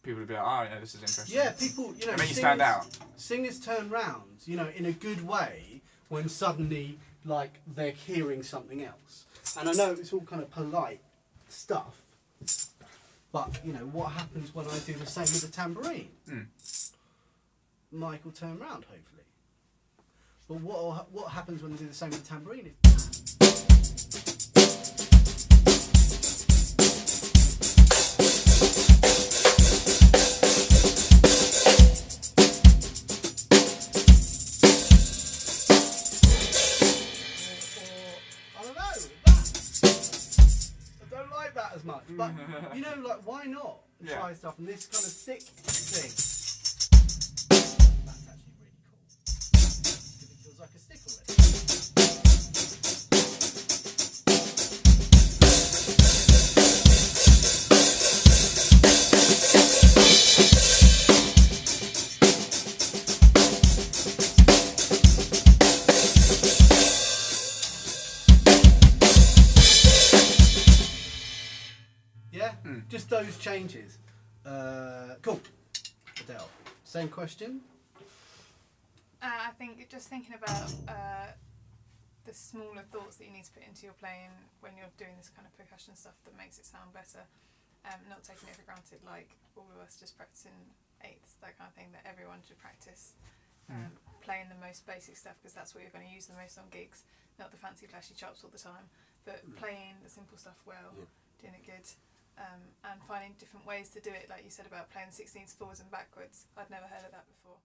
people would be like, oh yeah, this is interesting. Yeah, people, It makes you stand out. Singers turn round, in a good way when suddenly, like, they're hearing something else. And I know it's all kind of polite stuff, but, what happens when I do the same with the tambourine? Mike will turn round, hopefully. But what happens when I do the same with the tambourine? As much, but like, why not try stuff? And this kind of stick thing, that's actually really cool because it feels like a stick already. Just those changes. Cool. Adele, same question? I think just thinking about the smaller thoughts that you need to put into your playing when you're doing this kind of percussion stuff that makes it sound better. Not taking it for granted, like all of us just practicing eighths, that kind of thing, that everyone should practice playing the most basic stuff because that's what you're going to use the most on gigs, not the fancy flashy chops all the time, but playing the simple stuff well, doing it good. And finding different ways to do it, like you said about playing 16ths forwards and backwards. I'd never heard of that before.